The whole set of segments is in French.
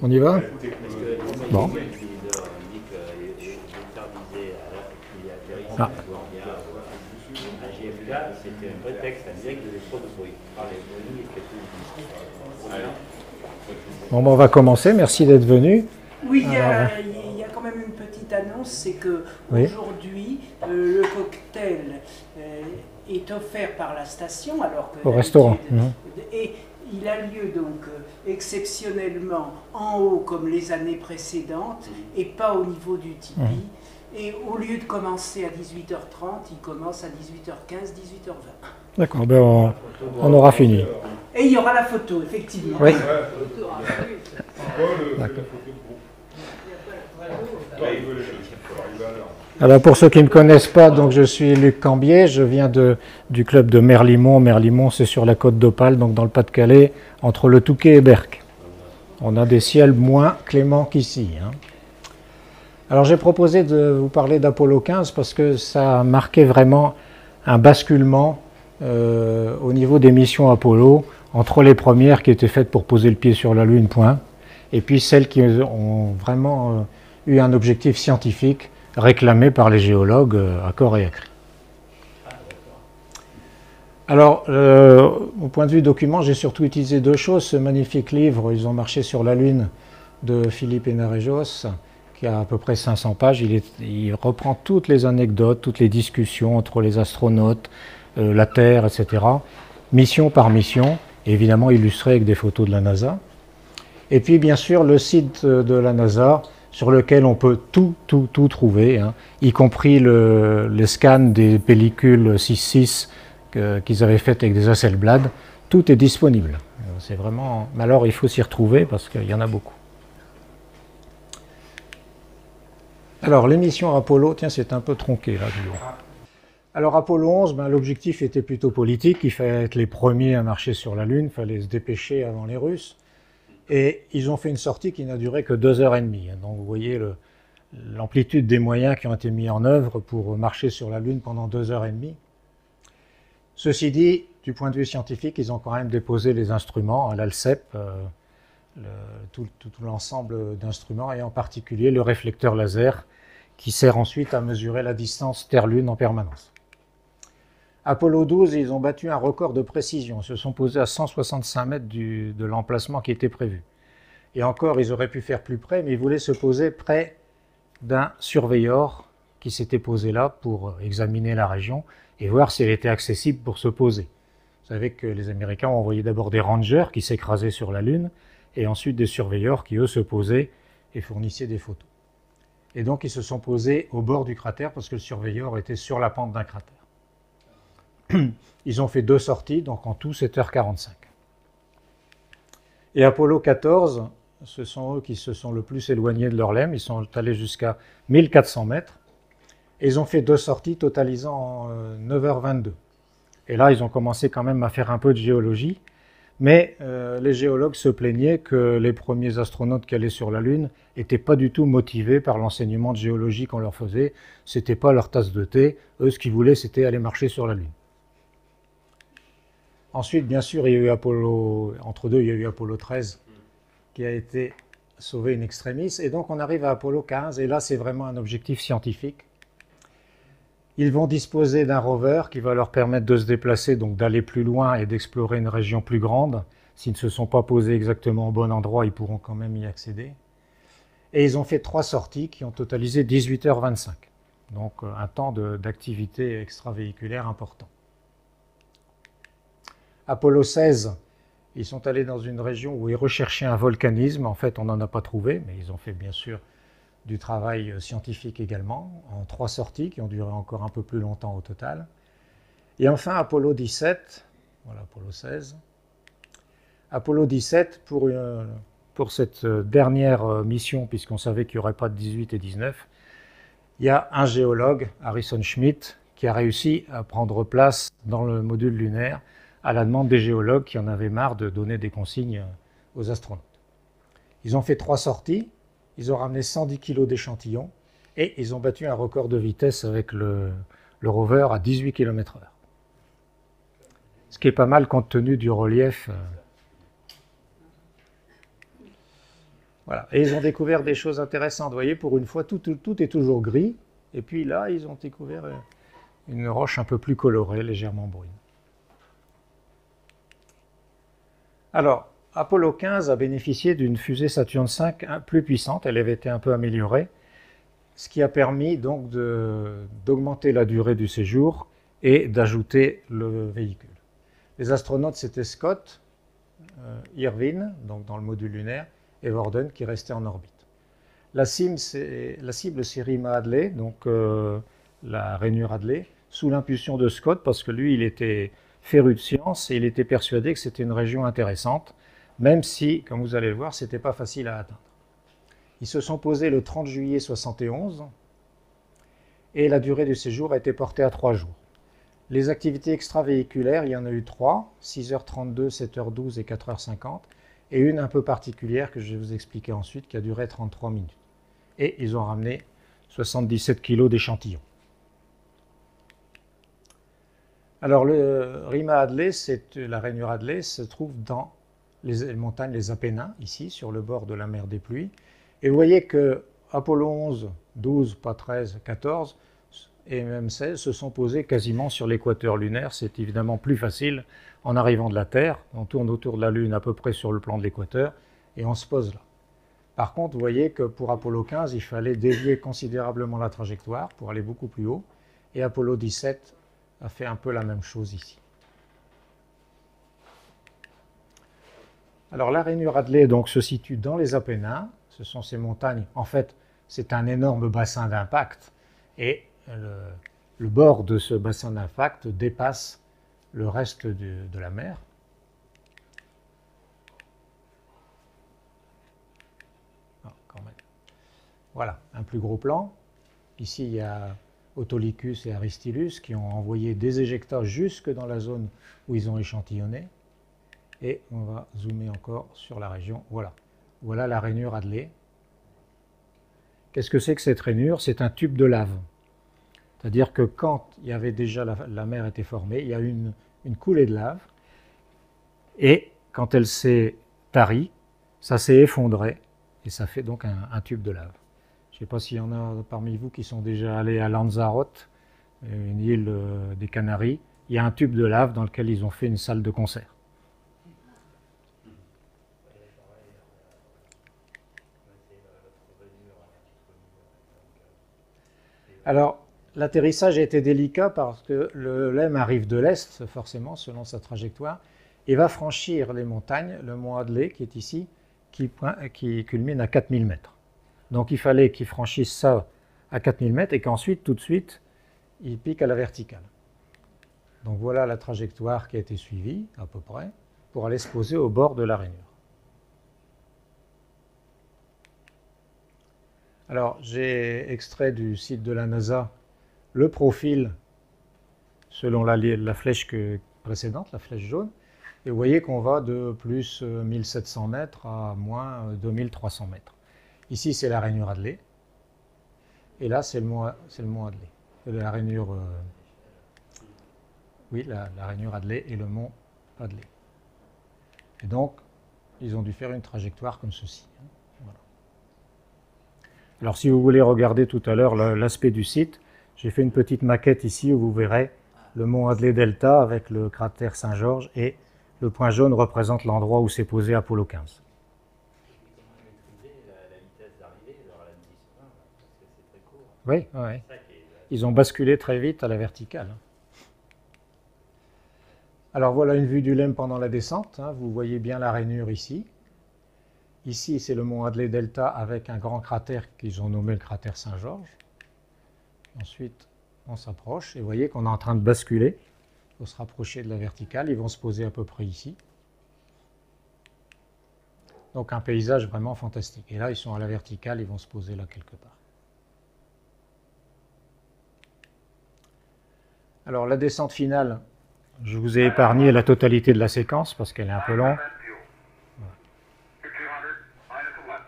On y va? Bon. Ah. C'était un prétexte à dire qu'il y avait trop de bruit. Bon, on va commencer. Merci d'être venu. Oui, il y a quand même une petite annonce, c'est que aujourd'hui, le cocktail est offert par la station, alors que au restaurant. Et il a lieu donc exceptionnellement en haut comme les années précédentes et pas au niveau du tipi. Et au lieu de commencer à 18h30, il commence à 18h15, 18h20. D'accord, ben on aura fini. Et il y aura la photo, effectivement. Oui. Alors pour ceux qui ne me connaissent pas, donc je suis Luc Cambier, je viens du club de Merlimont. Merlimont, c'est sur la côte d'Opale, donc dans le Pas-de-Calais, entre le Touquet et Berck. On a des ciels moins cléments qu'ici. Alors j'ai proposé de vous parler d'Apollo 15 parce que ça a marqué vraiment un basculement au niveau des missions Apollo, entre les premières qui étaient faites pour poser le pied sur la Lune, point, et puis celles qui ont vraiment eu un objectif scientifique réclamé par les géologues à corps et à cri. Alors, au point de vue document, j'ai surtout utilisé deux choses. Ce magnifique livre, Ils ont marché sur la Lune, de Philippe Hénarejos, qui a à peu près 500 pages. Il reprend toutes les anecdotes, toutes les discussions entre les astronautes, la Terre, etc., mission par mission, évidemment illustré avec des photos de la NASA. Et puis, bien sûr, le site de la NASA, sur lequel on peut tout trouver, y compris les scans des pellicules 6.6 qu'ils avaient faites avec des Hasselblad. Tout est disponible. C'est vraiment... Mais alors, il faut s'y retrouver parce qu'il y en a beaucoup. Alors, les missions Apollo, tiens, c'est un peu tronqué là. Alors, Apollo 11, l'objectif était plutôt politique. Il fallait être les premiers à marcher sur la Lune, il fallait se dépêcher avant les Russes. Et ils ont fait une sortie qui n'a duré que 2h30. Donc, vous voyez l'amplitude des moyens qui ont été mis en œuvre pour marcher sur la Lune pendant 2h30. Ceci dit, du point de vue scientifique, ils ont quand même déposé les instruments à l'ALCEP, tout l'ensemble d'instruments, et en particulier le réflecteur laser, qui sert ensuite à mesurer la distance Terre-Lune en permanence. Apollo 12, ils ont battu un record de précision. Ils se sont posés à 165 mètres de l'emplacement qui était prévu. Et encore, ils auraient pu faire plus près, mais ils voulaient se poser près d'un surveyor qui s'était posé là pour examiner la région et voir si elle était accessible pour se poser. Vous savez que les Américains ont envoyé d'abord des rangers qui s'écrasaient sur la Lune, et ensuite des surveilleurs qui, eux, se posaient et fournissaient des photos. Et donc, ils se sont posés au bord du cratère parce que le surveilleur était sur la pente d'un cratère. Ils ont fait 2 sorties, donc en tout 7h45. Et Apollo 14, ce sont eux qui se sont le plus éloignés de leur LEM. Ils sont allés jusqu'à 1400 mètres. Et ils ont fait 2 sorties totalisant 9h22. Et là, ils ont commencé quand même à faire un peu de géologie. Mais les géologues se plaignaient que les premiers astronautes qui allaient sur la Lune n'étaient pas du tout motivés par l'enseignement de géologie qu'on leur faisait. Ce n'était pas leur tasse de thé. Eux, ce qu'ils voulaient, c'était aller marcher sur la Lune. Ensuite, bien sûr, il y a eu entre deux, il y a eu Apollo 13 qui a été sauvé in extremis. Et donc, on arrive à Apollo 15. Et là, c'est vraiment un objectif scientifique. Ils vont disposer d'un rover qui va leur permettre de se déplacer, donc d'aller plus loin et d'explorer une région plus grande. S'ils ne se sont pas posés exactement au bon endroit, ils pourront quand même y accéder. Et ils ont fait 3 sorties qui ont totalisé 18h25. Donc un temps d'activité extravéhiculaire important. Apollo 16, ils sont allés dans une région où ils recherchaient un volcanisme. En fait, on n'en a pas trouvé, mais ils ont fait bien sûr du travail scientifique également, en 3 sorties qui ont duré encore un peu plus longtemps au total. Et enfin, Apollo 17, voilà Apollo 16. Apollo 17, pour cette dernière mission, puisqu'on savait qu'il n'y aurait pas de 18 et 19, il y a un géologue, Harrison Schmitt, qui a réussi à prendre place dans le module lunaire à la demande des géologues qui en avaient marre de donner des consignes aux astronautes. Ils ont fait 3 sorties. Ils ont ramené 110 kg d'échantillons et ils ont battu un record de vitesse avec le rover à 18 km/h. Ce qui est pas mal compte tenu du relief Voilà. Et ils ont découvert des choses intéressantes. Vous voyez, pour une fois, tout est toujours gris. Et puis là, ils ont découvert une roche un peu plus colorée, légèrement brune. Alors, Apollo 15 a bénéficié d'une fusée Saturne V plus puissante. Elle avait été un peu améliorée, ce qui a permis donc d'augmenter la durée du séjour et d'ajouter le véhicule. Les astronautes, c'était Scott, Irwin, donc dans le module lunaire, et Worden, qui restait en orbite. La cible, c'est Rima Hadley, donc la rainure Hadley, sous l'impulsion de Scott, parce que lui, il était féru de science et il était persuadé que c'était une région intéressante, même si, comme vous allez le voir, ce n'était pas facile à atteindre. Ils se sont posés le 30 juillet 1971 et la durée du séjour a été portée à 3 jours. Les activités extravéhiculaires, il y en a eu 3, 6h32, 7h12 et 4h50, et une un peu particulière que je vais vous expliquer ensuite, qui a duré 33 minutes. Et ils ont ramené 77 kg d'échantillons. Alors, le Rima Hadley, la rainure Hadley, se trouve dans les montagnes, les Apennins, ici, sur le bord de la mer des Pluies. Et vous voyez que Apollo 11, 12, pas 13, 14 et même 16 se sont posés quasiment sur l'équateur lunaire. C'est évidemment plus facile en arrivant de la Terre. On tourne autour de la Lune à peu près sur le plan de l'équateur et on se pose là. Par contre, vous voyez que pour Apollo 15, il fallait dévier considérablement la trajectoire pour aller beaucoup plus haut. Et Apollo 17 a fait un peu la même chose ici. Alors la rainure Hadley donc, se situe dans les Apennins. Ce sont ces montagnes. En fait, c'est un énorme bassin d'impact. Et le bord de ce bassin d'impact dépasse le reste de la mer. Ah, quand même. Voilà, un plus gros plan. Ici, il y a Autolycus et Aristillus qui ont envoyé des éjectats jusque dans la zone où ils ont échantillonné. Et on va zoomer encore sur la région. Voilà. Voilà la rainure Hadley. Qu'est-ce que c'est que cette rainure? C'est un tube de lave. C'est-à-dire que quand il y avait déjà la mer était formée, il y a eu une coulée de lave. Et quand elle s'est tarie, ça s'est effondré. Et ça fait donc un tube de lave. Je ne sais pas s'il y en a parmi vous qui sont déjà allés à Lanzarote, une île des Canaries. Il y a un tube de lave dans lequel ils ont fait une salle de concert. Alors, l'atterrissage a été délicat parce que le LEM arrive de l'est, forcément, selon sa trajectoire, et va franchir les montagnes, le mont Hadley, qui est ici, qui culmine à 4000 mètres. Donc, il fallait qu'il franchisse ça à 4000 mètres et qu'ensuite, tout de suite, il pique à la verticale. Donc, voilà la trajectoire qui a été suivie, à peu près, pour aller se poser au bord de la rainure. Alors, j'ai extrait du site de la NASA le profil selon la flèche précédente, la flèche jaune. Et vous voyez qu'on va de plus 1700 mètres à moins 2300 mètres. Ici, c'est la rainure Hadley. Et là, c'est le mont Hadley. La rainure, oui, la rainure Hadley et le mont Hadley. Et donc, ils ont dû faire une trajectoire comme ceci. Voilà. Alors, si vous voulez regarder tout à l'heure l'aspect du site, j'ai fait une petite maquette ici où vous verrez le mont Hadley Delta avec le cratère Saint-Georges et le point jaune représente l'endroit où s'est posé Apollo 15. Oui, oui. Ils ont basculé très vite à la verticale. Alors voilà une vue du LEM pendant la descente. Vous voyez bien la rainure ici. Ici, c'est le mont Hadley Delta avec un grand cratère qu'ils ont nommé le cratère Saint-Georges. Ensuite, on s'approche et vous voyez qu'on est en train de basculer. Il faut se rapprocher de la verticale. Ils vont se poser à peu près ici. Donc un paysage vraiment fantastique. Et là, ils sont à la verticale, ils vont se poser là quelque part. Alors la descente finale, je vous ai épargné la totalité de la séquence parce qu'elle est un peu longue.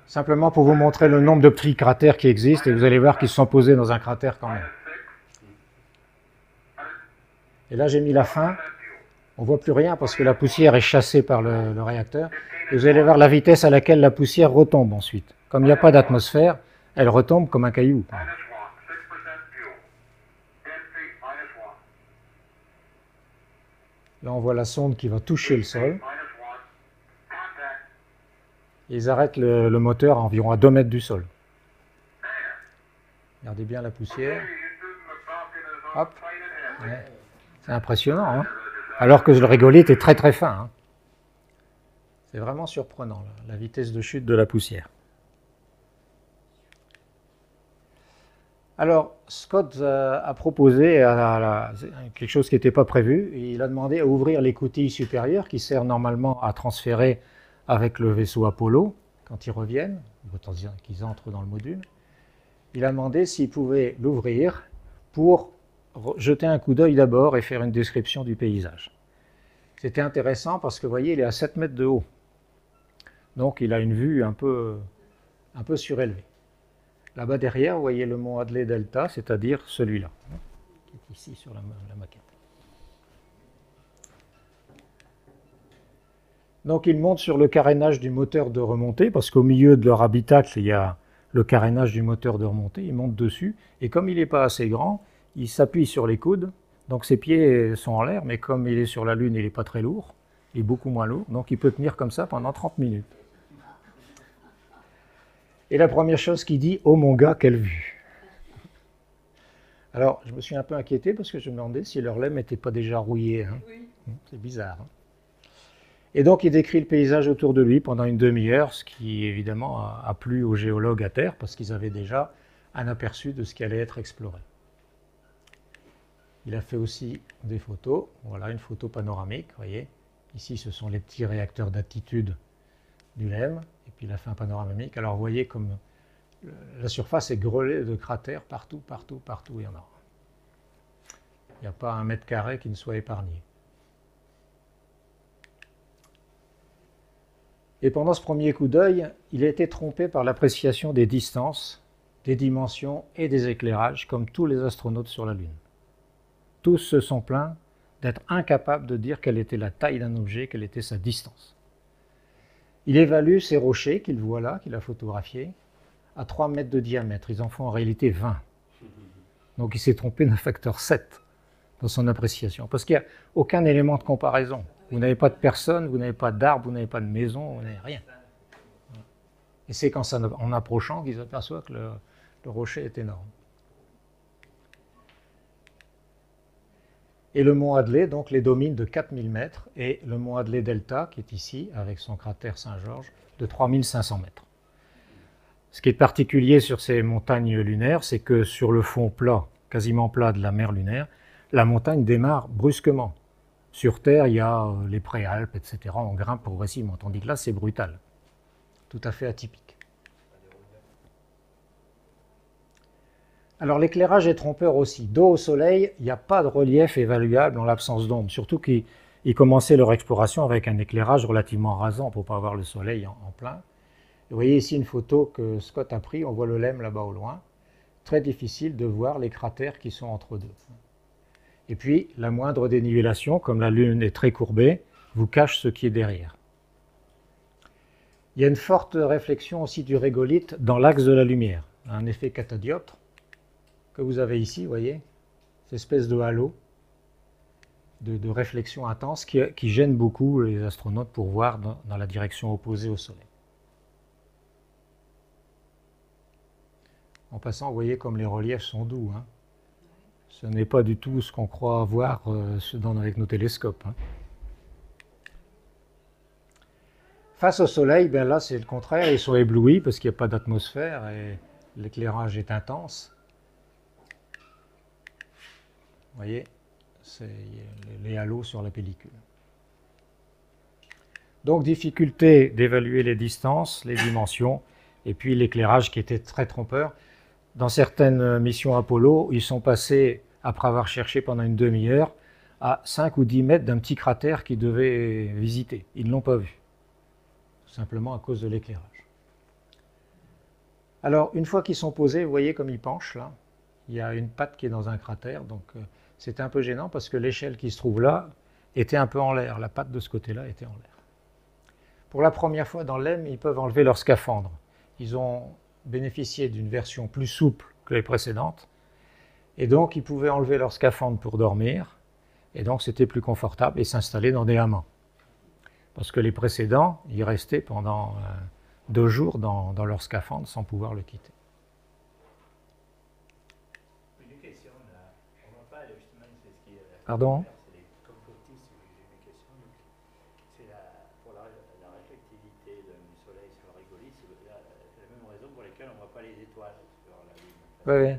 Simplement pour vous montrer le nombre de petits cratères qui existent et vous allez voir qu'ils se sont posés dans un cratère quand même. Et là j'ai mis la fin. On ne voit plus rien parce que la poussière est chassée par le réacteur. Et vous allez voir la vitesse à laquelle la poussière retombe ensuite. Comme il n'y a pas d'atmosphère, elle retombe comme un caillou. Là, on voit la sonde qui va toucher le sol. Ils arrêtent le moteur environ à 2 mètres du sol. Regardez bien la poussière. Hop. Ouais. C'est impressionnant, hein, alors que le régolithe est très très fin. Hein. C'est vraiment surprenant, là, la vitesse de chute de la poussière. Alors, Scott a proposé quelque chose qui n'était pas prévu. Il a demandé à ouvrir l'écoutille supérieure qui sert normalement à transférer avec le vaisseau Apollo quand ils reviennent, qu'ils entrent dans le module. Il a demandé s'il pouvait l'ouvrir pour jeter un coup d'œil d'abord et faire une description du paysage. C'était intéressant parce que, vous voyez, il est à 7 mètres de haut. Donc, il a une vue un peu surélevée. Là-bas derrière, vous voyez le mont Hadley Delta, c'est-à-dire celui-là, qui est ici sur la maquette. Donc, ils montent sur le carénage du moteur de remontée, parce qu'au milieu de leur habitacle, il y a le carénage du moteur de remontée. Ils montent dessus, et comme il n'est pas assez grand, il s'appuie sur les coudes. Donc, ses pieds sont en l'air, mais comme il est sur la Lune, il n'est pas très lourd. Il est beaucoup moins lourd, donc il peut tenir comme ça pendant 30 minutes. Et la première chose qu'il dit, « Oh mon gars, quelle vue !» Alors, je me suis un peu inquiété parce que je me demandais si leur lait n'était pas déjà rouillé. Hein. Oui. C'est bizarre. Hein. Et donc, il décrit le paysage autour de lui pendant une demi-heure, ce qui, évidemment, a plu aux géologues à terre parce qu'ils avaient déjà un aperçu de ce qui allait être exploré. Il a fait aussi des photos. Voilà, une photo panoramique, vous voyez. Ici, ce sont les petits réacteurs d'attitude du LEM. Et puis, il a fait un panoramique. Alors, vous voyez comme la surface est grelée de cratères partout, partout, partout. Il y en a. Il n'y a pas un mètre carré qui ne soit épargné. Et pendant ce premier coup d'œil, il a été trompé par l'appréciation des distances, des dimensions et des éclairages, comme tous les astronautes sur la Lune. Tous se sont plaints d'être incapables de dire quelle était la taille d'un objet, quelle était sa distance. Il évalue ces rochers qu'il voit là, qu'il a photographiés, à 3 mètres de diamètre. Ils en font en réalité 20. Donc il s'est trompé d'un facteur 7 dans son appréciation, parce qu'il n'y a aucun élément de comparaison. Vous n'avez pas de personne, vous n'avez pas d'arbre, vous n'avez pas de maison, vous n'avez rien. Et c'est en approchant qu'ils aperçoivent que le rocher est énorme. Et le mont Hadley, donc, les domine de 4000 mètres, et le mont Hadley Delta, qui est ici, avec son cratère Saint-Georges, de 3500 mètres. Ce qui est particulier sur ces montagnes lunaires, c'est que sur le fond plat, quasiment plat de la mer lunaire, la montagne démarre brusquement. Sur Terre, il y a les préalpes, etc. On grimpe progressivement, tandis que là, c'est brutal. Tout à fait atypique. Alors l'éclairage est trompeur aussi. Dos au soleil, il n'y a pas de relief évaluable en l'absence d'ombre. Surtout qu'ils commençaient leur exploration avec un éclairage relativement rasant pour ne pas avoir le soleil en plein. Vous voyez ici une photo que Scott a prise, on voit le LEM là-bas au loin. Très difficile de voir les cratères qui sont entre deux. Et puis, la moindre dénivellation, comme la Lune est très courbée, vous cache ce qui est derrière. Il y a une forte réflexion aussi du régolithe dans l'axe de la lumière. Un effet catadioptre que vous avez ici, vous voyez, cette espèce de halo de réflexion intense qui gêne beaucoup les astronautes pour voir dans la direction opposée au Soleil. En passant, vous voyez comme les reliefs sont doux. Hein. Ce n'est pas du tout ce qu'on croit voir avec nos télescopes. Hein. Face au Soleil, ben là c'est le contraire, ils sont éblouis parce qu'il n'y a pas d'atmosphère et l'éclairage est intense. Vous voyez, c'est les halos sur la pellicule. Donc difficulté d'évaluer les distances, les dimensions, et puis l'éclairage qui était très trompeur. Dans certaines missions Apollo, ils sont passés, après avoir cherché pendant une demi-heure, à 5 ou 10 mètres d'un petit cratère qu'ils devaient visiter. Ils ne l'ont pas vu, tout simplement à cause de l'éclairage. Alors, une fois qu'ils sont posés, vous voyez comme ils penchent là. Il y a une patte qui est dans un cratère, donc c'est un peu gênant parce que l'échelle qui se trouve là était un peu en l'air. La patte de ce côté-là était en l'air. Pour la première fois dans l'EM, ils peuvent enlever leur scaphandre. Ils ont bénéficié d'une version plus souple que les précédentes. Et donc, ils pouvaient enlever leur scaphandre pour dormir. Et donc, c'était plus confortable et s'installer dans des hammams. Parce que les précédents, ils restaient pendant 2 jours dans leur scaphandre sans pouvoir le quitter. Une question, là. On va pas justement, c'est ce qui est. Pardon ? C'est les complotistes, j'ai une question. C'est pour la réflectivité du soleil sur le régolithe, c'est la même raison pour laquelle on ne voit pas les étoiles sur la Lune. Oui, oui.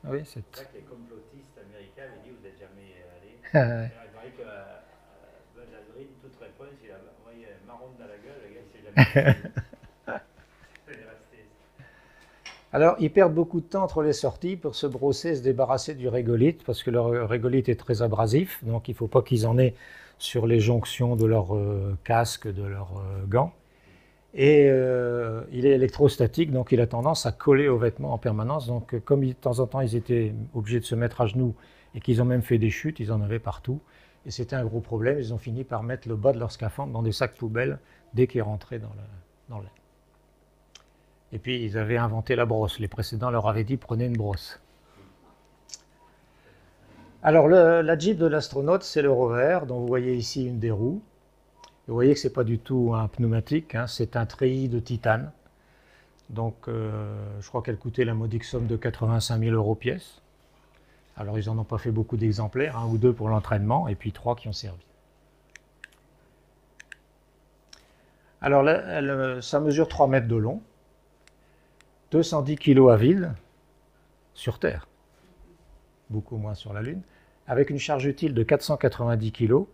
Oui, c'est pour ça que les complotistes américains avaient dit vous n'êtes jamais allés. Il paraît que Buzz Aldrin, toute réponse, il a envoyé un marron dans la gueule, le gars il s'est jamais allé. Alors, ils perdent beaucoup de temps entre les sorties pour se brosser, se débarrasser du régolithe, parce que le régolithe est très abrasif, donc il ne faut pas qu'ils en aient sur les jonctions de leur casque, de leurs gants. Et il est électrostatique, donc il a tendance à coller aux vêtements en permanence. Donc comme de temps en temps ils étaient obligés de se mettre à genoux et qu'ils ont même fait des chutes, ils en avaient partout. Et c'était un gros problème, ils ont fini par mettre le bas de leur scaphandre dans des sacs poubelles dès qu'ils rentraient dans l'air. Et puis ils avaient inventé la brosse, les précédents leur avaient dit prenez une brosse. Alors la Jeep de l'astronaute, c'est le rover, dont vous voyez ici une des roues. Vous voyez que ce n'est pas du tout un pneumatique, hein, c'est un treillis de titane. Donc je crois qu'elle coûtait la modique somme de 85 000 € pièce. Alors ils n'en ont pas fait beaucoup d'exemplaires, 1 ou 2 pour l'entraînement, et puis 3 qui ont servi. Alors là, ça mesure 3 mètres de long, 210 kg à vide, sur Terre, beaucoup moins sur la Lune, avec une charge utile de 490 kg,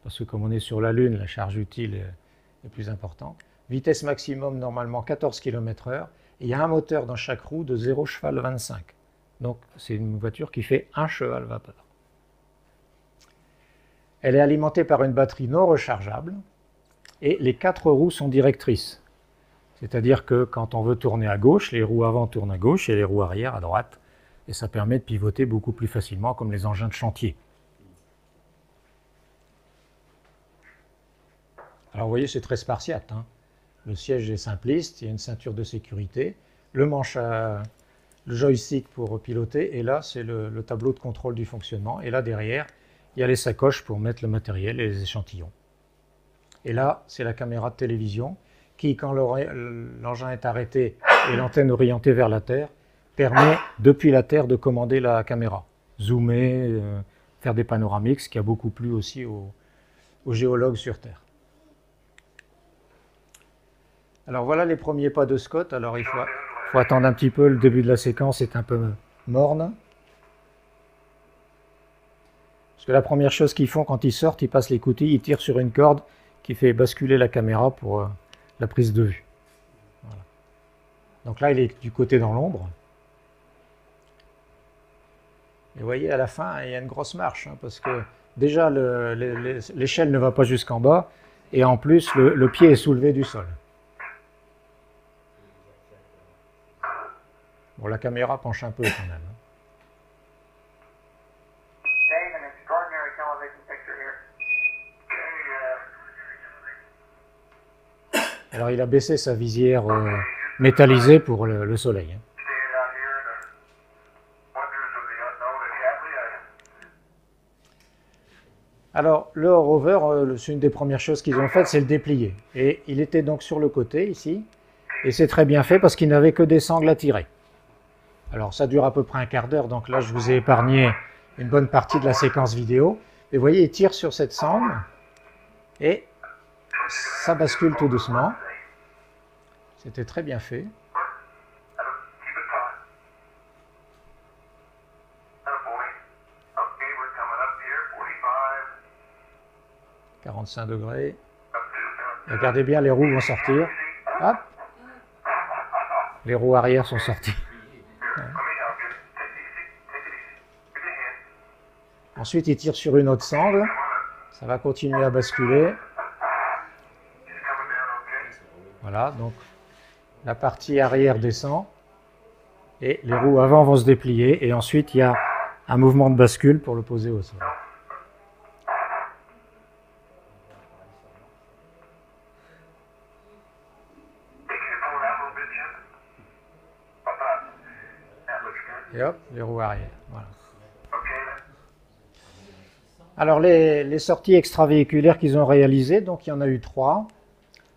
parce que comme on est sur la Lune, la charge utile est plus importante. Vitesse maximum, normalement 14 km/h. Et il y a un moteur dans chaque roue de 0 cheval 25. Donc c'est une voiture qui fait 1 cheval vapeur. Elle est alimentée par une batterie non rechargeable. Et les 4 roues sont directrices. C'est-à-dire que quand on veut tourner à gauche, les roues avant tournent à gauche et les roues arrière à droite. Et ça permet de pivoter beaucoup plus facilement, comme les engins de chantier. Alors vous voyez, c'est très spartiate, hein. Le siège est simpliste, il y a une ceinture de sécurité, le joystick pour piloter, et là c'est le tableau de contrôle du fonctionnement. Et là derrière, il y a les sacoches pour mettre le matériel et les échantillons. Et là, c'est la caméra de télévision qui, quand l'engin est arrêté et l'antenne orientée vers la Terre, permet depuis la Terre de commander la caméra, zoomer, faire des panoramiques, ce qui a beaucoup plu aussi aux géologues sur Terre. Alors voilà les premiers pas de Scott. Alors il faut attendre un petit peu, le début de la séquence est un peu morne. Parce que la première chose qu'ils font quand ils sortent, ils passent l'écoutille, ils tirent sur une corde qui fait basculer la caméra pour la prise de vue. Voilà. Donc là il est du côté dans l'ombre. Et vous voyez à la fin il y a une grosse marche, hein, parce que déjà l'échelle ne va pas jusqu'en bas et en plus le pied est soulevé du sol. Bon, la caméra penche un peu quand même. Alors il a baissé sa visière métallisée pour le soleil. Alors le rover, c'est une des premières choses qu'ils ont faites, c'est le déplier. Et il était donc sur le côté ici, et c'est très bien fait parce qu'il n'avait que des sangles à tirer. Alors ça dure à peu près un quart d'heure, donc là je vous ai épargné une bonne partie de la séquence vidéo. Et vous voyez, il tire sur cette sangle et ça bascule tout doucement. C'était très bien fait. « 45 degrés. » Regardez bien, les roues vont sortir. Hop. Les roues arrière sont sorties. Ouais. Ensuite, il tire sur une autre sangle. Ça va continuer à basculer. Voilà, donc la partie arrière descend. Et les roues avant vont se déplier. Et ensuite, il y a un mouvement de bascule pour le poser au sol. Et hop, les roues arrière. Voilà. Alors les sorties extravéhiculaires qu'ils ont réalisées, donc il y en a eu 3.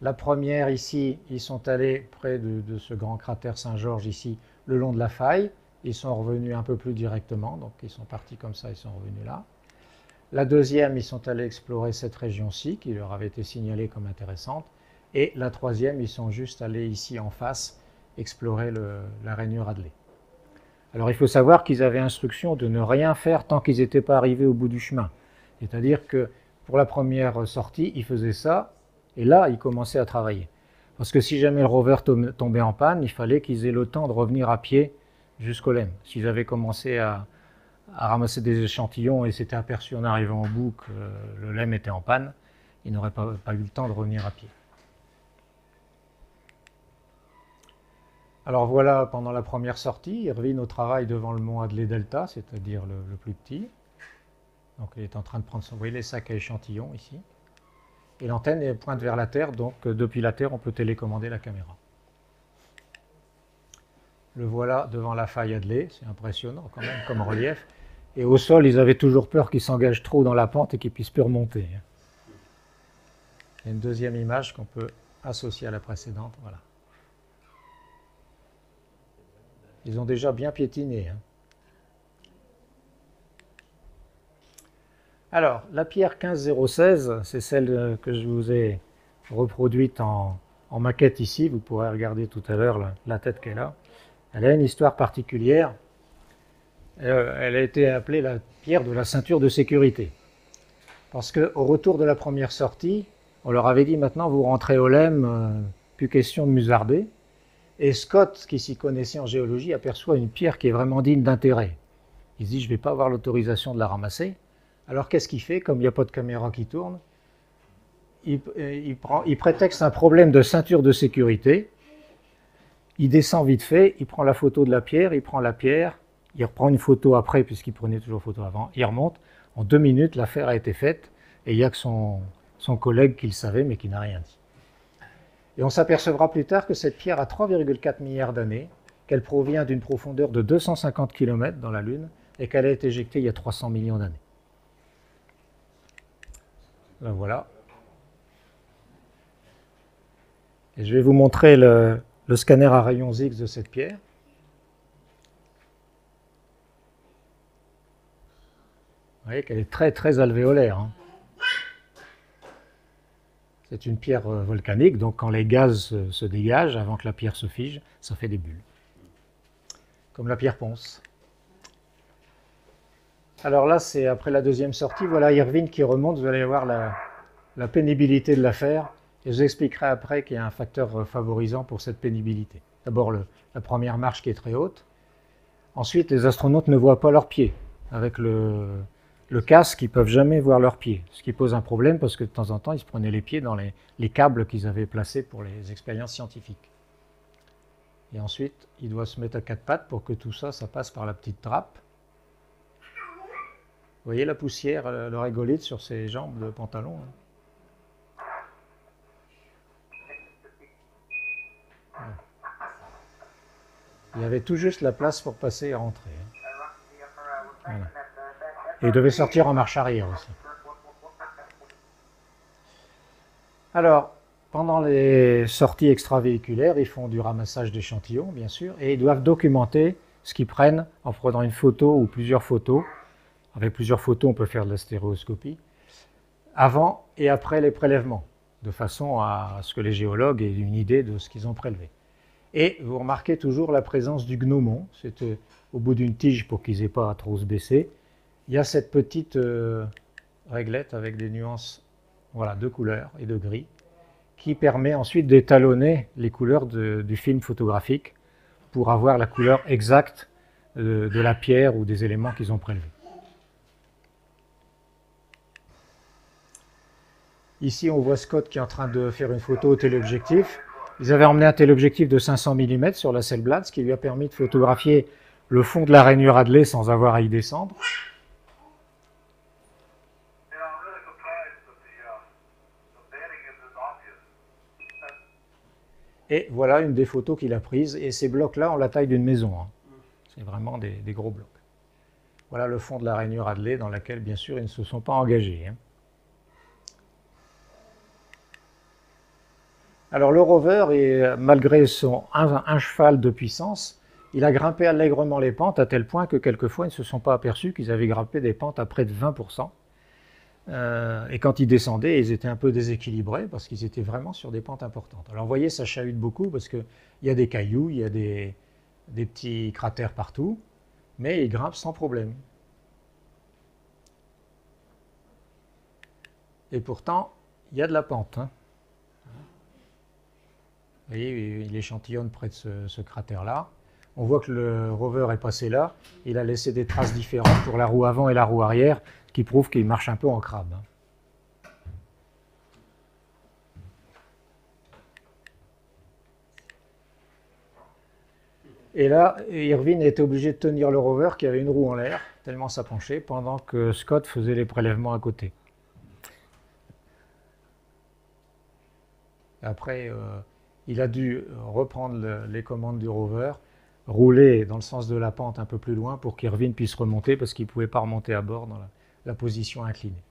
La première ici, ils sont allés près de ce grand cratère Saint-Georges ici, le long de la faille. Ils sont revenus un peu plus directement, donc ils sont partis comme ça, ils sont revenus là. La deuxième, ils sont allés explorer cette région-ci, qui leur avait été signalée comme intéressante. Et la troisième, ils sont juste allés ici en face, explorer la rainure Hadley. Alors il faut savoir qu'ils avaient instruction de ne rien faire tant qu'ils n'étaient pas arrivés au bout du chemin. C'est-à-dire que pour la première sortie, ils faisaient ça, et là, ils commençaient à travailler. Parce que si jamais le rover tombait en panne, il fallait qu'ils aient le temps de revenir à pied jusqu'au LEM. S'ils avaient commencé à ramasser des échantillons et s'étaient aperçus en arrivant au bout que le LEM était en panne, ils n'auraient pas eu le temps de revenir à pied. Alors voilà, pendant la première sortie, Irvine au travail devant le mont Hadley Delta, c'est-à-dire le plus petit. Donc il est en train de prendre son... Vous voyez les sacs à échantillons ici. Et l'antenne pointe vers la Terre, donc depuis la Terre, on peut télécommander la caméra. Le voilà devant la faille Hadley, c'est impressionnant quand même comme relief. Et au sol, ils avaient toujours peur qu'il s'engage trop dans la pente et qu'il ne puisse plus remonter. Il y a une deuxième image qu'on peut associer à la précédente. Voilà. Ils ont déjà bien piétiné. Alors, la pierre 15016, c'est celle que je vous ai reproduite en maquette ici. Vous pourrez regarder tout à l'heure la tête qu'elle a. Elle a une histoire particulière. Elle a été appelée la pierre de la ceinture de sécurité. Parce qu'au retour de la première sortie, on leur avait dit maintenant vous rentrez au LEM, plus question de musarder. Et Scott, qui s'y connaissait en géologie, aperçoit une pierre qui est vraiment digne d'intérêt. Il se dit je ne vais pas avoir l'autorisation de la ramasser. Alors qu'est-ce qu'il fait? Comme il n'y a pas de caméra qui tourne, il prétexte un problème de ceinture de sécurité. Il descend vite fait, il prend la photo de la pierre, il prend la pierre, il reprend une photo après, puisqu'il prenait toujours photo avant, il remonte. En 2 minutes, l'affaire a été faite, et il n'y a que son collègue qui le savait, mais qui n'a rien dit. Et on s'apercevra plus tard que cette pierre a 3,4 milliards d'années, qu'elle provient d'une profondeur de 250 km dans la Lune, et qu'elle a été éjectée il y a 300 millions d'années. Là, voilà. Et je vais vous montrer le scanner à rayons X de cette pierre. Vous voyez qu'elle est très très alvéolaire. C'est une pierre volcanique, donc quand les gaz se dégagent, avant que la pierre se fige, ça fait des bulles. Comme la pierre ponce. Alors là, c'est après la deuxième sortie, voilà Irvine qui remonte, vous allez voir la pénibilité de l'affaire. Et je vous expliquerai après qu'il y a un facteur favorisant pour cette pénibilité. D'abord, la première marche qui est très haute. Ensuite, les astronautes ne voient pas leurs pieds. Avec le casque, ils ne peuvent jamais voir leurs pieds. Ce qui pose un problème parce que de temps en temps, ils se prenaient les pieds dans les câbles qu'ils avaient placés pour les expériences scientifiques. Et ensuite, ils doivent se mettre à 4 pattes pour que tout ça, ça passe par la petite trappe. Vous voyez la poussière, le régolithe sur ses jambes de pantalon. Il y avait tout juste la place pour passer et rentrer. Voilà. Et il devait sortir en marche arrière aussi. Alors, pendant les sorties extravéhiculaires, ils font du ramassage d'échantillons, bien sûr, et ils doivent documenter ce qu'ils prennent en prenant une photo ou plusieurs photos. Avec plusieurs photos, on peut faire de la stéréoscopie, avant et après les prélèvements, de façon à ce que les géologues aient une idée de ce qu'ils ont prélevé. Et vous remarquez toujours la présence du gnomon, c'est au bout d'une tige pour qu'ils n'aient pas à trop se baisser. Il y a cette petite réglette avec des nuances de couleurs et de gris, qui permet ensuite d'étalonner les couleurs du film photographique pour avoir la couleur exacte de la pierre ou des éléments qu'ils ont prélevés. Ici, on voit Scott qui est en train de faire une photo au téléobjectif. Ils avaient emmené un téléobjectif de 500 mm sur la Sellblad, ce qui lui a permis de photographier le fond de la rainure Hadley sans avoir à y descendre. Et voilà une des photos qu'il a prises. Et ces blocs-là ont la taille d'une maison. C'est vraiment des gros blocs. Voilà le fond de la rainure Hadley dans laquelle, bien sûr, ils ne se sont pas engagés. Hein. Alors le rover, malgré son un cheval de puissance, il a grimpé allègrement les pentes à tel point que quelquefois ils ne se sont pas aperçus qu'ils avaient grimpé des pentes à près de 20%. Et quand ils descendaient, ils étaient un peu déséquilibrés parce qu'ils étaient vraiment sur des pentes importantes. Alors vous voyez, ça chahute beaucoup parce qu'il y a des cailloux, il y a des petits cratères partout, mais ils grimpent sans problème. Et pourtant, il y a de la pente. Hein. Vous voyez, il échantillonne près de ce cratère-là. On voit que le rover est passé là. Il a laissé des traces différentes pour la roue avant et la roue arrière, ce qui prouve qu'il marche un peu en crabe. Et là, Irvine était obligé de tenir le rover qui avait une roue en l'air, tellement ça penchait, pendant que Scott faisait les prélèvements à côté. Après, il a dû reprendre les commandes du rover, rouler dans le sens de la pente un peu plus loin pour qu'Irvine puisse remonter parce qu'il ne pouvait pas remonter à bord dans la position inclinée.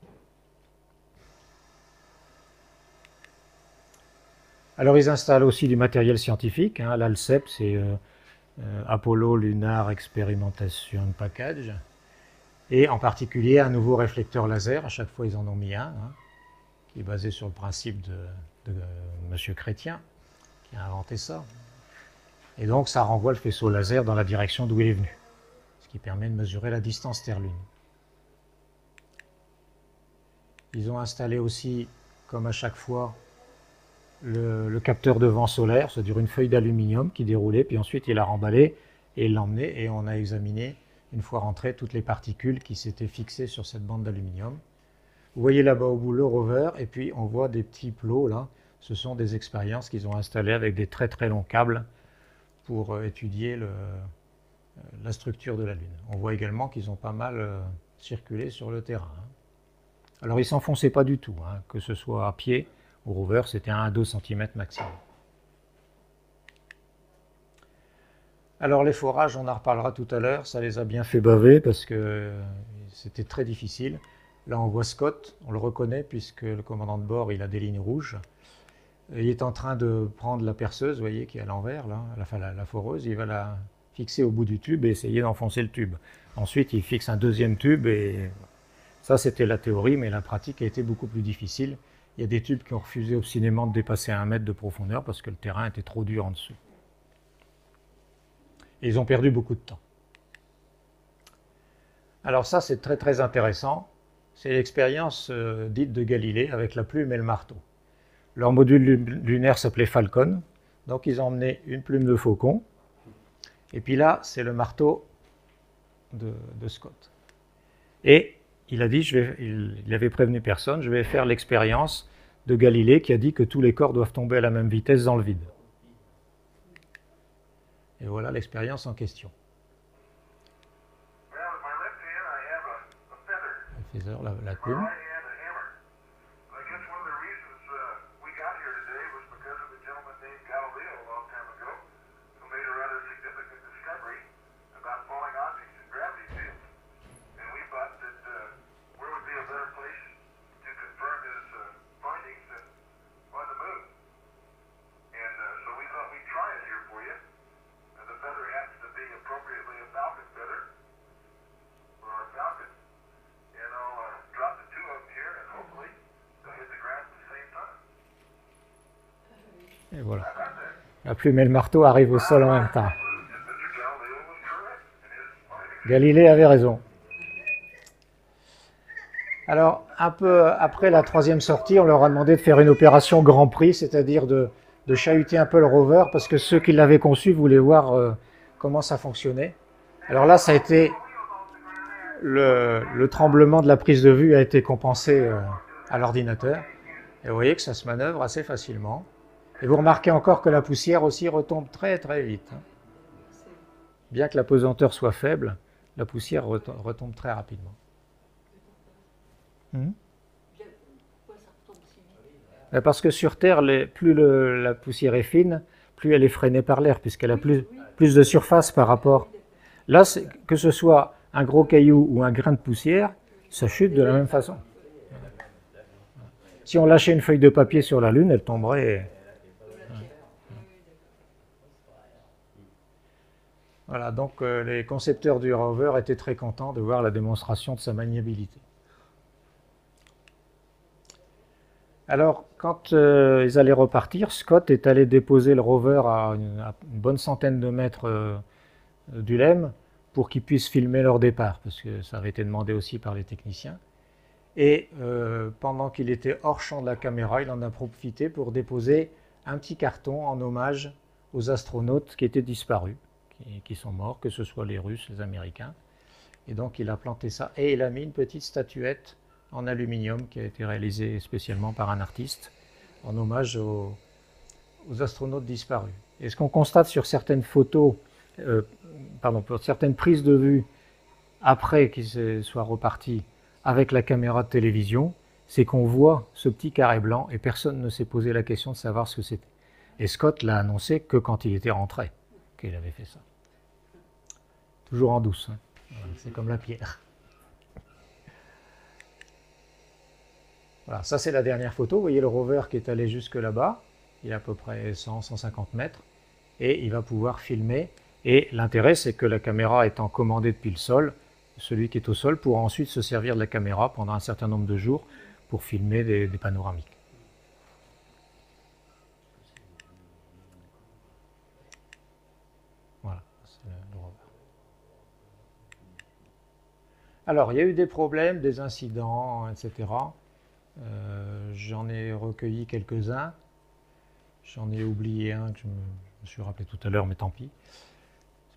Alors ils installent aussi du matériel scientifique, hein, l'ALCEP, c'est Apollo Lunar Experimentation Package, et en particulier un nouveau réflecteur laser, à chaque fois ils en ont mis un, hein, qui est basé sur le principe de M. Chrétien, qui a inventé ça. Et donc ça renvoie le faisceau laser dans la direction d'où il est venu, ce qui permet de mesurer la distance Terre-Lune. Ils ont installé aussi, comme à chaque fois, le capteur de vent solaire, c'est-à-dire une feuille d'aluminium qui déroulait, puis ensuite il l'a remballé et il l'a emmené, et on a examiné, une fois rentré, toutes les particules qui s'étaient fixées sur cette bande d'aluminium. Vous voyez là-bas au bout le rover, et puis on voit des petits plots là. Ce sont des expériences qu'ils ont installées avec des très très longs câbles pour étudier la structure de la Lune. On voit également qu'ils ont pas mal circulé sur le terrain. Alors ils ne s'enfonçaient pas du tout, hein, que ce soit à pied ou rover, c'était 1 à 2 cm maximum. Alors les forages, on en reparlera tout à l'heure, ça les a bien fait baver parce que c'était très difficile. Là on voit Scott, on le reconnaît puisque le commandant de bord il a des lignes rouges. Il est en train de prendre la perceuse, vous voyez, qui est à l'envers, là, la foreuse, il va la fixer au bout du tube et essayer d'enfoncer le tube. Ensuite, il fixe un deuxième tube et ça, c'était la théorie, mais la pratique a été beaucoup plus difficile. Il y a des tubes qui ont refusé obstinément de dépasser 1 mètre de profondeur parce que le terrain était trop dur en dessous. Et ils ont perdu beaucoup de temps. Alors ça, c'est très très intéressant. C'est l'expérience dite de Galilée avec la plume et le marteau. Leur module lunaire s'appelait Falcon, donc ils ont emmené une plume de faucon, et puis là, c'est le marteau de Scott. Et il a dit, il avait prévenu personne, je vais faire l'expérience de Galilée qui a dit que tous les corps doivent tomber à la même vitesse dans le vide. Et voilà l'expérience en question. Le faiseur, la plume. Et voilà. La plume et le marteau arrivent au sol en même temps. Galilée avait raison. Alors, un peu après la troisième sortie, on leur a demandé de faire une opération Grand Prix, c'est-à-dire de chahuter un peu le rover, parce que ceux qui l'avaient conçu voulaient voir comment ça fonctionnait. Alors là, ça a été le tremblement de la prise de vue a été compensé à l'ordinateur. Et vous voyez que ça se manœuvre assez facilement. Et vous remarquez encore que la poussière aussi retombe très très vite. Bien que la pesanteur soit faible, la poussière retombe très rapidement. Parce que sur Terre, plus la poussière est fine, plus elle est freinée par l'air, puisqu'elle a plus de surface par rapport. Là, que ce soit un gros caillou ou un grain de poussière, ça chute de la même façon. Si on lâchait une feuille de papier sur la Lune, elle tomberait. Voilà, donc les concepteurs du rover étaient très contents de voir la démonstration de sa maniabilité. Alors, quand ils allaient repartir, Scott est allé déposer le rover à une bonne centaine de mètres du LEM pour qu'ils puissent filmer leur départ, parce que ça avait été demandé aussi par les techniciens. Et pendant qu'il était hors champ de la caméra, il en a profité pour déposer un petit carton en hommage aux astronautes qui étaient disparus, qui sont morts, que ce soit les Russes, les Américains. Et donc il a planté ça. Et il a mis une petite statuette en aluminium qui a été réalisée spécialement par un artiste en hommage aux astronautes disparus. Et ce qu'on constate sur certaines photos, pour certaines prises de vue après qu'ils soient repartis avec la caméra de télévision, c'est qu'on voit ce petit carré blanc et personne ne s'est posé la question de savoir ce que c'était. Et Scott l'a annoncé que quand il était rentré, qu'il avait fait ça. Toujours en douce, hein. Voilà, c'est comme la pierre. Voilà, ça c'est la dernière photo. Vous voyez le rover qui est allé jusque là-bas. Il est à peu près 100-150 mètres. Et il va pouvoir filmer. Et l'intérêt, c'est que la caméra étant commandée depuis le sol, celui qui est au sol pourra ensuite se servir de la caméra pendant un certain nombre de jours pour filmer des panoramiques. Voilà, c'est le rover. Alors, il y a eu des problèmes, des incidents, etc. J'en ai recueilli quelques-uns. J'en ai oublié un que je me suis rappelé tout à l'heure, mais tant pis.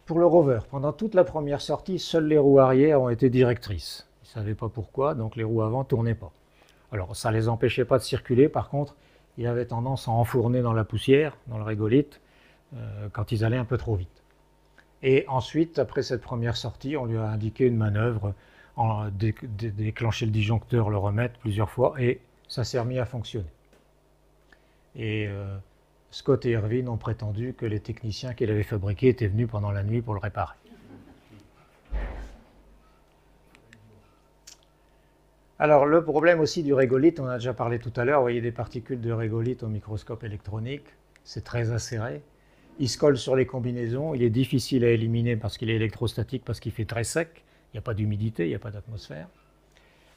Pour le rover, pendant toute la première sortie, seules les roues arrière ont été directrices. Ils ne savaient pas pourquoi, donc les roues avant ne tournaient pas. Alors ça ne les empêchait pas de circuler, par contre, ils avaient tendance à enfourner dans la poussière, dans le régolithe, quand ils allaient un peu trop vite. Et ensuite, après cette première sortie, on lui a indiqué une manœuvre, déclencher le disjoncteur, le remettre plusieurs fois, et ça s'est remis à fonctionner. Et Scott et Irvine ont prétendu que les techniciens qu'il avait fabriqués étaient venus pendant la nuit pour le réparer. Alors le problème aussi du régolithe, on a déjà parlé tout à l'heure, vous voyez des particules de régolithe au microscope électronique, c'est très acéré. Il se colle sur les combinaisons, il est difficile à éliminer parce qu'il est électrostatique, parce qu'il fait très sec, il n'y a pas d'humidité, il n'y a pas d'atmosphère.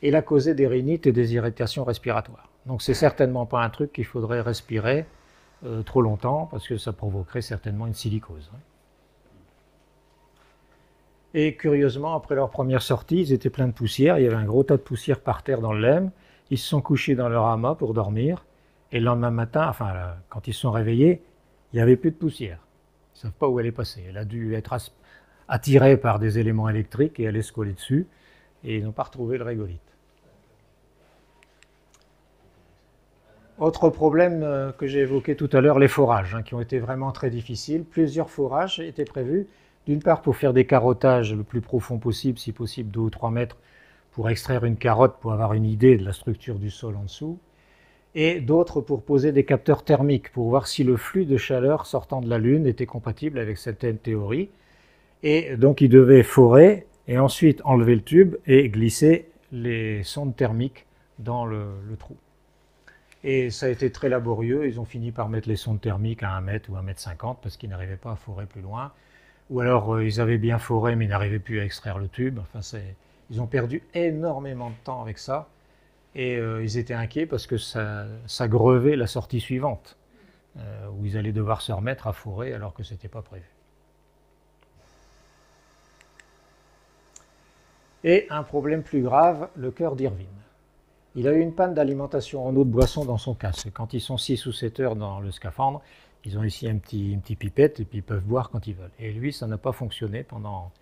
Et il a causé des rhinites et des irritations respiratoires. Donc c'est certainement pas un truc qu'il faudrait respirer trop longtemps, parce que ça provoquerait certainement une silicose. Et curieusement, après leur première sortie, ils étaient pleins de poussière, il y avait un gros tas de poussière par terre dans le LEM, ils se sont couchés dans leur hamac pour dormir, et le lendemain matin, quand ils se sont réveillés, il n'y avait plus de poussière. Ils ne savent pas où elle est passée. Elle a dû être attirée par des éléments électriques et aller se coller dessus, et ils n'ont pas retrouvé le régolithe. Autre problème que j'ai évoqué tout à l'heure, les forages, qui ont été vraiment très difficiles. Plusieurs forages étaient prévus, d'une part pour faire des carottages le plus profond possible, si possible 2 ou 3 mètres, pour extraire une carotte, pour avoir une idée de la structure du sol en dessous, et d'autres pour poser des capteurs thermiques, pour voir si le flux de chaleur sortant de la Lune était compatible avec certaines théories. Et donc ils devaient forer, et ensuite enlever le tube et glisser les sondes thermiques dans le trou. Et ça a été très laborieux, ils ont fini par mettre les sondes thermiques à 1 mètre ou 1,50 mètre parce qu'ils n'arrivaient pas à forer plus loin. Ou alors ils avaient bien foré mais ils n'arrivaient plus à extraire le tube. Enfin, ils ont perdu énormément de temps avec ça. Et ils étaient inquiets parce que ça grevait la sortie suivante, où ils allaient devoir se remettre à forer alors que ce n'était pas prévu. Et un problème plus grave, le cœur d'Irvine. Il a eu une panne d'alimentation en eau de boisson dans son casque. Quand ils sont 6 ou 7 heures dans le scaphandre, ils ont ici une petite pipette et puis ils peuvent boire quand ils veulent. Et lui, ça n'a pas fonctionné pendant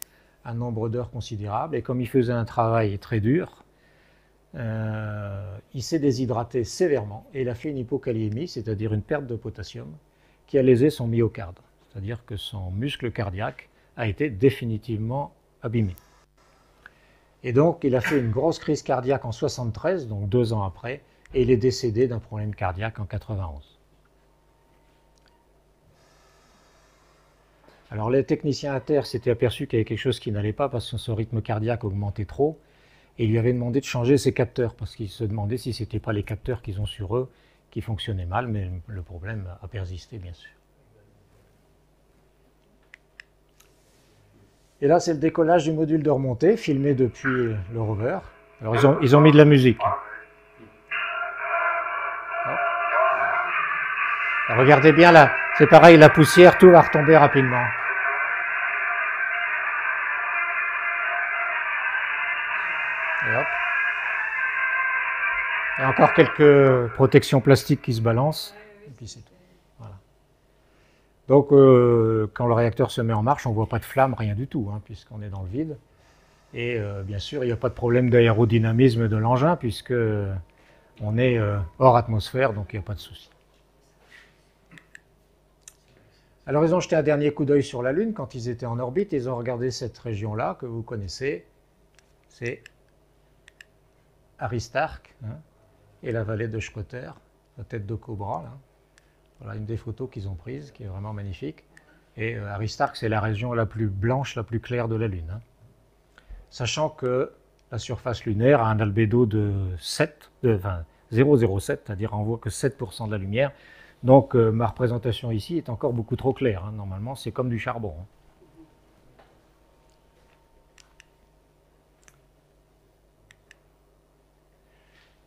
un nombre d'heures considérable. Et comme il faisait un travail très dur, il s'est déshydraté sévèrement et il a fait une hypokaliémie, c'est-à-dire une perte de potassium, qui a lésé son myocarde. C'est-à-dire que son muscle cardiaque a été définitivement abîmé. Et donc, il a fait une grosse crise cardiaque en 1973, donc 2 ans après, et il est décédé d'un problème cardiaque en 1991. Alors les techniciens à terre s'étaient aperçus qu'il y avait quelque chose qui n'allait pas parce que son rythme cardiaque augmentait trop. Et il lui avait demandé de changer ses capteurs parce qu'il se demandait si ce n'était pas les capteurs qu'ils ont sur eux qui fonctionnaient mal, mais le problème a persisté bien sûr. Et là, c'est le décollage du module de remontée, filmé depuis le rover. Alors, ils ont mis de la musique. Alors, regardez bien là, c'est pareil, la poussière, tout va retomber rapidement. Et hop. Il y a encore quelques protections plastiques qui se balancent. Et puis c'est tout. Voilà. Donc, quand le réacteur se met en marche, on ne voit pas de flamme, rien du tout, hein, puisqu'on est dans le vide. Et bien sûr, il n'y a pas de problème d'aérodynamisme de l'engin, puisque on est hors atmosphère, donc il n'y a pas de souci. Alors, ils ont jeté un dernier coup d'œil sur la Lune quand ils étaient en orbite. Ils ont regardé cette région-là, que vous connaissez. C'est Aristarque, hein, et la vallée de Schroeter, la tête de cobra, là. Voilà une des photos qu'ils ont prises, qui est vraiment magnifique. Et Aristarque, c'est la région la plus blanche, la plus claire de la Lune. Hein. Sachant que la surface lunaire a un albédo de 0,07, c'est-à-dire on voit que 7% de la lumière. Donc ma représentation ici est encore beaucoup trop claire. Hein. Normalement, c'est comme du charbon. Hein.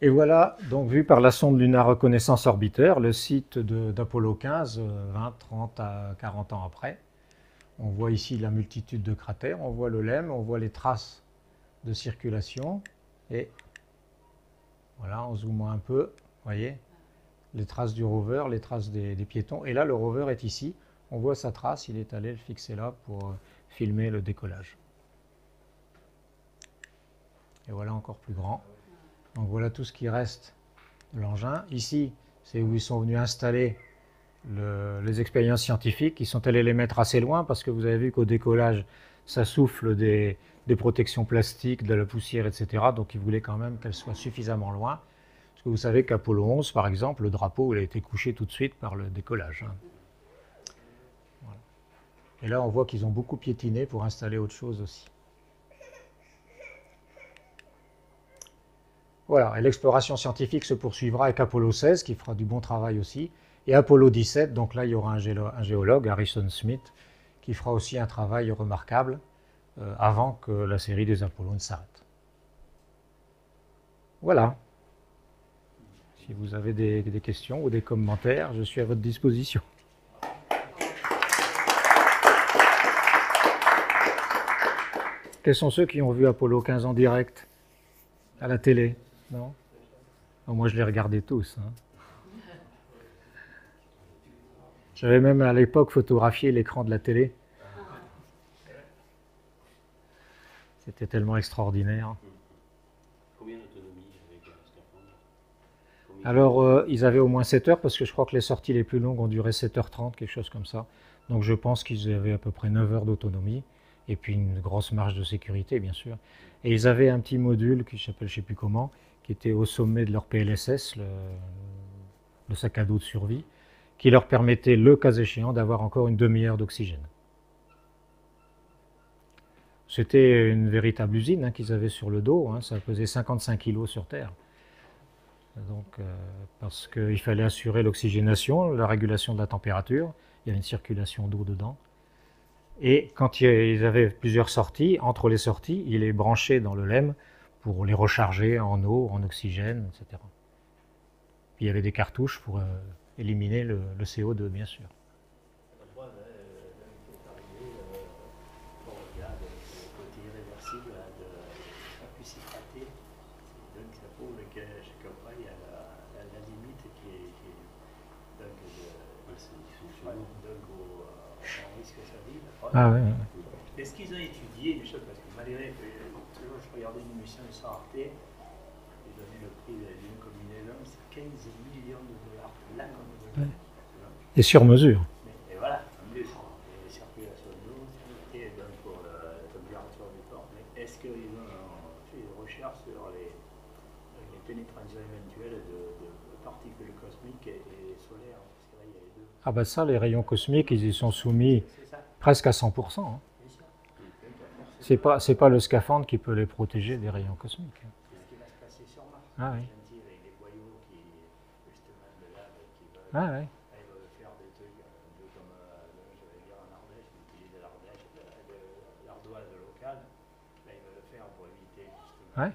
Et voilà, donc vu par la sonde Lunar Reconnaissance Orbiter, le site d'Apollo 15, 20, 30 à 40 ans après. On voit ici la multitude de cratères, on voit le LEM, on voit les traces de circulation. Et voilà, en zoomant un peu, vous voyez, les traces du rover, les traces des piétons. Et là, le rover est ici. On voit sa trace, il est allé le fixer là pour filmer le décollage. Et voilà encore plus grand. Donc voilà tout ce qui reste de l'engin. Ici, c'est où ils sont venus installer les expériences scientifiques. Ils sont allés les mettre assez loin parce que vous avez vu qu'au décollage, ça souffle des protections plastiques, de la poussière, etc. Donc ils voulaient quand même qu'elles soient suffisamment loin. Parce que vous savez qu'Apollo 11, par exemple, le drapeau il a été couché tout de suite par le décollage. Hein. Voilà. Et là, on voit qu'ils ont beaucoup piétiné pour installer autre chose aussi. Voilà, et l'exploration scientifique se poursuivra avec Apollo 16, qui fera du bon travail aussi, et Apollo 17, donc là il y aura un géologue, Harrison Smith, qui fera aussi un travail remarquable avant que la série des Apollo ne s'arrête. Voilà. Si vous avez des questions ou des commentaires, je suis à votre disposition. Quels sont ceux qui ont vu Apollo 15 en direct à la télé? Non? Moi, je les regardais tous. Hein. J'avais même à l'époque photographié l'écran de la télé. C'était tellement extraordinaire. Combien d'autonomie avec un scaphandre? Alors, ils avaient au moins 7 heures, parce que je crois que les sorties les plus longues ont duré 7h30, quelque chose comme ça. Donc, je pense qu'ils avaient à peu près 9 heures d'autonomie. Et puis, une grosse marge de sécurité, bien sûr. Et ils avaient un petit module, qui s'appelle je ne sais plus comment, qui était au sommet de leur PLSS, le sac à dos de survie, qui leur permettait, le cas échéant, d'avoir encore une demi-heure d'oxygène. C'était une véritable usine hein, qu'ils avaient sur le dos, hein, ça pesait 55 kg sur Terre. Donc, parce qu'il fallait assurer l'oxygénation, la régulation de la température, il y avait une circulation d'eau dedans. Et quand ils avaient plusieurs sorties, entre les sorties, ils les branchaient dans le LEM pour les recharger en eau, en oxygène, etc. Puis il y avait des cartouches pour éliminer le CO2, bien sûr. Ah oui. Est-ce qu'ils ont étudié des choses? Parce que malgré je regardais une émission de Arte, ils ont eu le prix de l'une combinaison, c'est 15 millions de dollars là. Et sur mesure. Et voilà, en plus, les circulations d'eau, et donc pour la température du corps. Mais est-ce qu'ils ont fait des recherches sur les pénétrations éventuelles de particules cosmiques et solaires? Parce que là, il y a les deux. Ah bah ça, les rayons cosmiques, ils y sont soumis presque à 100%. Hein. C'est pas le scaphandre qui peut les protéger des rayons cosmiques. C'est ce qui va se passer sur Mars. Ah oui. Avec les boyaux qui, justement, de lave qui veulent, Ah oui. ils veulent faire des trucs un peu comme, j'allais dire en Ardèche, ils utilisent de l'ardoise locale. Là, ils veulent le faire pour éviter justement. Ouais.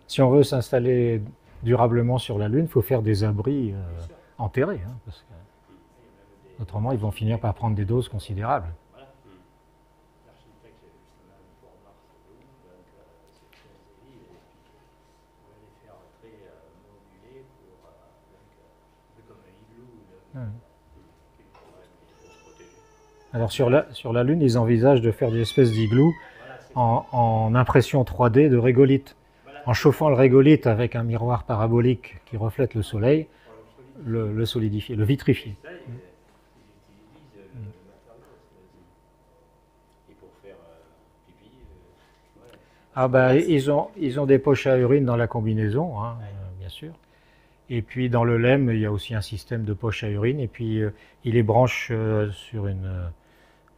Si on veut s'installer durablement sur la Lune, il faut faire des abris enterrés. Hein, parce que, autrement, ils vont finir par prendre des doses considérables. Voilà. L'architecte, justement, pour Mars, donc c'est très joli, il a expliqué. On va les faire très modulés pour, donc, un peu comme un igloo, qui pourrait se protéger. Alors sur la Lune, ils envisagent de faire des espèces d'iglous en impression 3D de régolithe. En chauffant le régolithe avec un miroir parabolique qui reflète le soleil, le solidifier, le vitrifier. Ça, ils utilisent le matériau. Et pour faire pipi, ouais. Ah ben, ils ont des poches à urine dans la combinaison, hein, bien sûr. Et puis dans le LEM, il y a aussi un système de poches à urine. Et puis ils les branchent sur une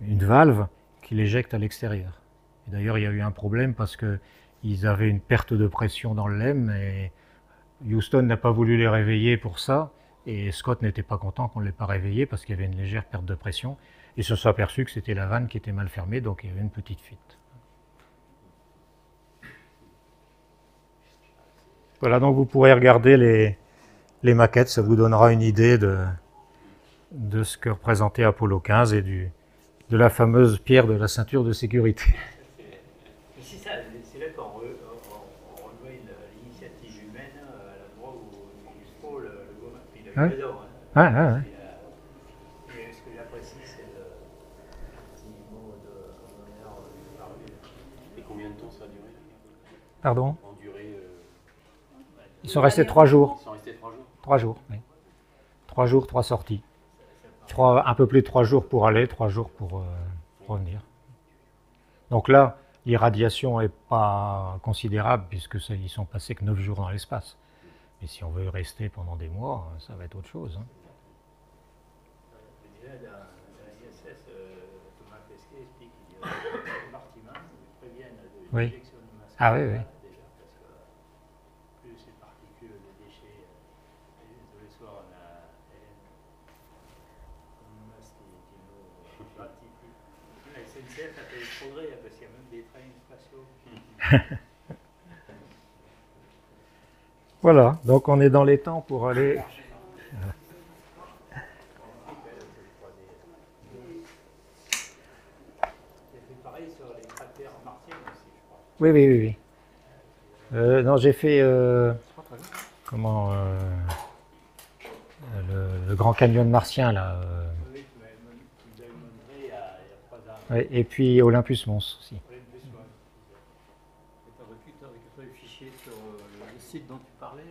valve qui l'éjecte à l'extérieur. Et d'ailleurs, il y a eu un problème parce qu'ils avaient une perte de pression dans le LEM et Houston n'a pas voulu les réveiller pour ça. Et Scott n'était pas content qu'on ne l'ait pas réveillé parce qu'il y avait une légère perte de pression. Ils se sont aperçus que c'était la vanne qui était mal fermée, donc il y avait une petite fuite. Voilà, donc vous pourrez regarder les maquettes, ça vous donnera une idée de ce que représentait Apollo 15 et de la fameuse pierre de la ceinture de sécurité. Mais c'est ça, c'est là qu'on revoit l'initiative humaine à l'endroit où il se faut le gomme. Puis il a eu raison. Ouais. Et ce que j'apprécie, c'est le petit mot d'honneur du parler. Et combien de temps ça a duré? Pardon? En durée, Ils sont restés 3 jours. ils sont restés 3 jours. 3 jours, oui. 3 jours, 3 sorties. Un peu plus de 3 jours pour aller, 3 jours pour revenir. Donc là, l'irradiation n'est pas considérable puisqu'ils sont passés que 9 jours dans l'espace. Mais si on veut rester pendant des mois, ça va être autre chose. Hein. Déjà, dans l'ISS, Thomas Pesquet explique qu'il y a des compartiments qui préviennent de Oui. l'injection de masse. Ah oui. Déjà, parce que plus ces particules de déchets, tous les soirs, on a une masse qui nous ratifie. La SNCF a fait des progrès parce qu'il y a même des trains spatiaux. Voilà, donc on est dans les temps pour aller... Il a fait pareil sur les cratères martiens aussi, je crois. Oui. Non, j'ai fait le Grand Canyon martien là. Oui, tu m'avais montré il y a 3 ans. Ouais, et puis Olympus Mons aussi. Tu as récupéré le fichier sur le site dont tu parlais